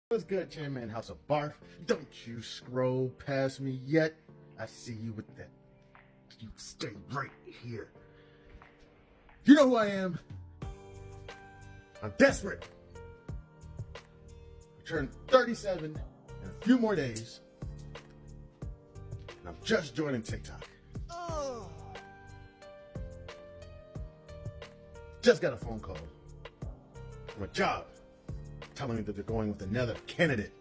What's good, Chairman House of Barf? Don't you scroll past me yet. I see you with that. You stay right here. You know who I am? I'm desperate. I turned 37 in a few more days. And I'm just joining TikTok. Just got a phone call from a job telling me that they're going with another candidate.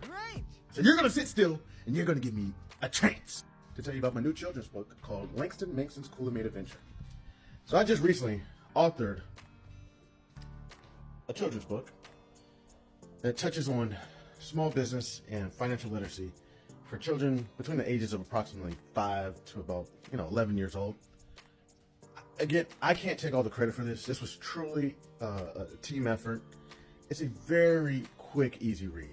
Great! So you're gonna sit still and you're gonna give me a chance to tell you about my new children's book called Langston Mangston's Cooler-Made Adventure. So I just recently authored a children's book that touches on small business and financial literacy for children between the ages of approximately 5 to about 11 years old. Again, I can't take all the credit for this. This was truly a team effort. It's a very quick, easy read.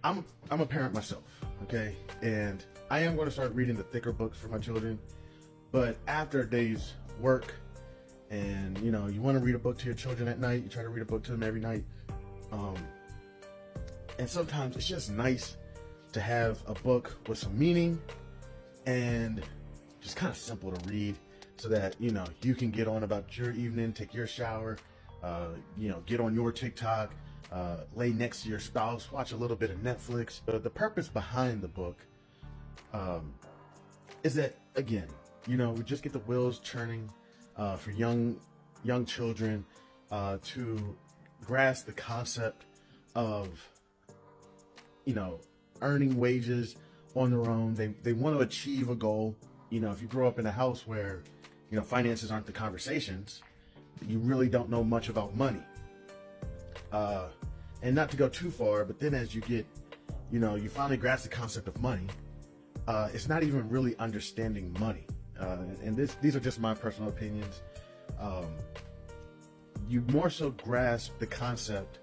I'm a parent myself, okay? And I am going to start reading the thicker books for my children. But after a day's work, and you want to read a book to your children at night, you try to read a book to them every night. And sometimes it's just nice to have a book with some meaning and just kind of simple to read, so that you can get on about your evening, take your shower, get on your TikTok, lay next to your spouse, watch a little bit of Netflix. The purpose behind the book is that, again, we just get the wheels churning for young children to grasp the concept of earning wages on their own. They want to achieve a goal. If you grow up in a house where finances aren't the conversations, you really don't know much about money. And not to go too far, but then as you get, you finally grasp the concept of money, it's not even really understanding money. And these are just my personal opinions. You more so grasp the concept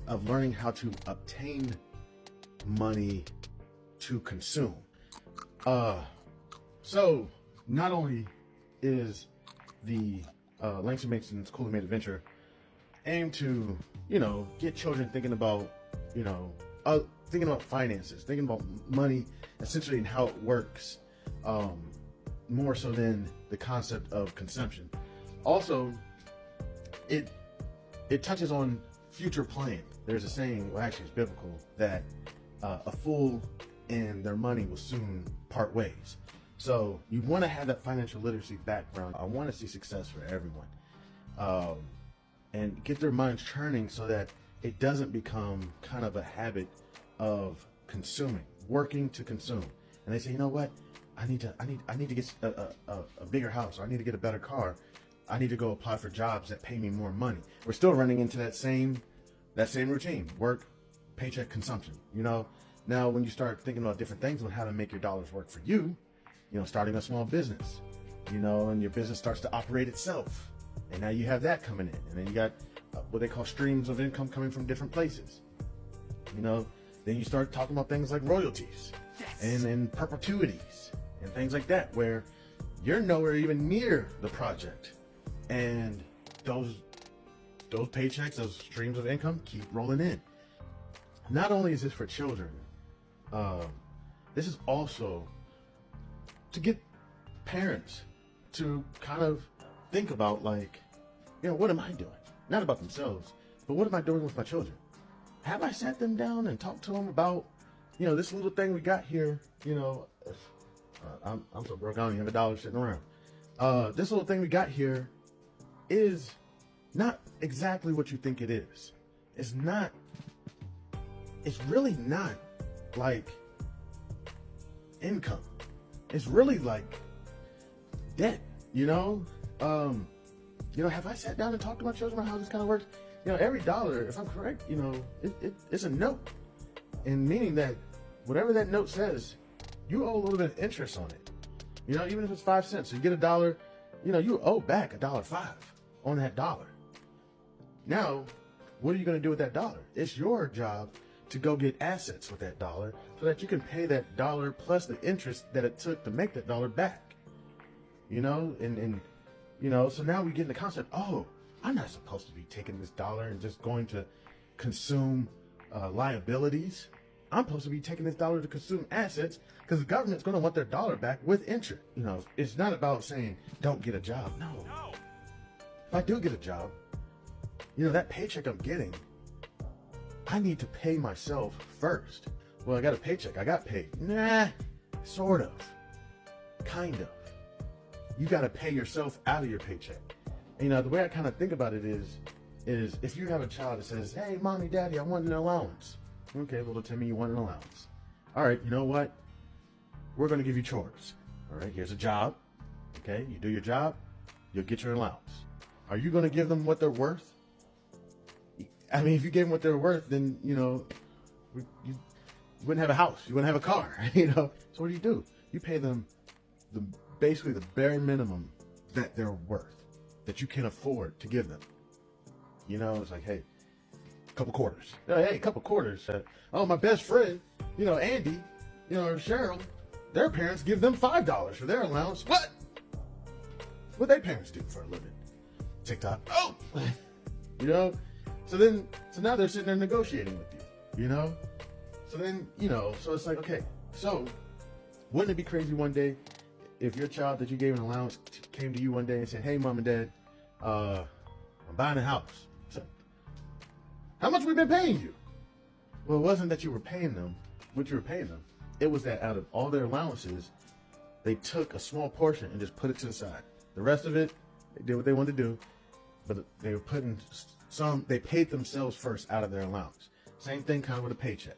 of learning how to obtain money to consume. So not only is the Langston Mangston's Cooler-Made Adventure aimed to, get children thinking about, thinking about finances, thinking about money, essentially, and how it works, more so than the concept of consumption. Also, it touches on future planning. There's a saying, well, actually it's biblical, that a fool and their money will soon part ways. So you want to have that financial literacy background. I want to see success for everyone, and get their minds churning so that it doesn't become kind of a habit of consuming, working to consume. And they say, you know what? I need to get a bigger house. Or I need to get a better car. I need to go apply for jobs that pay me more money. We're still running into that same routine: work, paycheck, consumption. Now when you start thinking about different things on how to make your dollars work for you, starting a small business, and your business starts to operate itself. And now you have that coming in. And then you got what they call streams of income coming from different places. Then you start talking about things like royalties, yes, and perpetuities and things like that, where you're nowhere even near the project. And those paychecks, those streams of income keep rolling in. Not only is this for children, this is also to get parents to kind of think about, what am I doing? Not about themselves, but what am I doing with my children? Have I sat them down and talked to them about, this little thing we got here? I'm so broke, I don't even have $1 sitting around. This little thing we got here is not exactly what you think it is. It's really not like income. It's really like debt, have I sat down and talked to my children about how this kind of works? Every dollar, if I'm correct, it's a note. And meaning that whatever that note says, you owe a little bit of interest on it. Even if it's 5 cents. So you get $1, you owe back $1.05 on that dollar. Now, what are you going to do with that dollar? It's your job to go get assets with that dollar so that you can pay that dollar plus the interest that it took to make that dollar back. So now we get in the concept, oh, I'm not supposed to be taking this dollar and just going to, consume liabilities. I'm supposed to be taking this dollar to consume assets because the government's going to want their dollar back with interest. You know, it's not about saying don't get a job. No. If I do get a job, you know, that paycheck I'm getting, I need to pay myself first. Well, I got a paycheck. I got paid. Nah, sort of. Kind of. You got to pay yourself out of your paycheck. And, you know, the way I kind of think about it is if you have a child that says, hey, mommy, daddy, I want an allowance. Okay, well, tell me you want an allowance. All right, you know what? We're going to give you chores. All right, here's a job. Okay, you do your job, you'll get your allowance. Are you going to give them what they're worth? I mean, if you gave them what they're worth, then, you know, you wouldn't have a house. You wouldn't have a car, you know? So what do? You pay them basically the bare minimum that they're worth, that you can afford to give them. You know, it's like, hey, couple quarters. Hey, couple quarters. Oh, my best friend, you know, Andy, you know, or Cheryl, their parents give them $5 for their allowance. What? What their parents do for a living? TikTok. Oh, you know. So now they're sitting there negotiating with you. You know. So then, you know, so it's like, okay. So wouldn't it be crazy one day if your child that you gave an allowance came to you one day and said, "Hey, mom and dad, I'm buying a house." How much we been paying you? Well, it wasn't that you were paying them what you were paying them. It was that out of all their allowances, they took a small portion and just put it to the side. The rest of it, they did what they wanted to do, but they were putting they paid themselves first out of their allowance. Same thing kind of with a paycheck.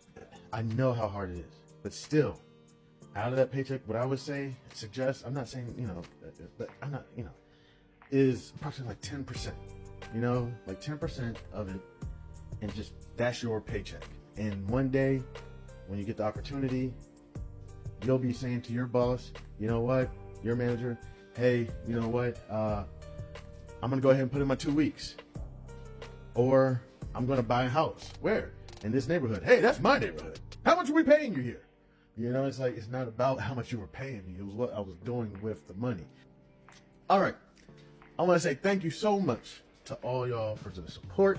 I know how hard it is, but still, out of that paycheck, what I would suggest, I'm not saying, you know, but I'm not, you know, is approximately like 10%, you know, like 10% of it. And just that's your paycheck. And one day, when you get the opportunity, you'll be saying to your boss, you know what, your manager, hey, you know what, I'm gonna go ahead and put in my 2 weeks. Or I'm gonna buy a house. Where? In this neighborhood. Hey, that's my neighborhood. How much are we paying you here? You know, it's like, it's not about how much you were paying me. It was what I was doing with the money. All right. I want to say thank you so much to all y'all for the support.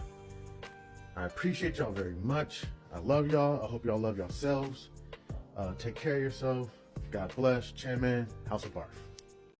I appreciate y'all very much. I love y'all. I hope y'all love yourselves. Take care of yourself. God bless. Chairman, House of Barf.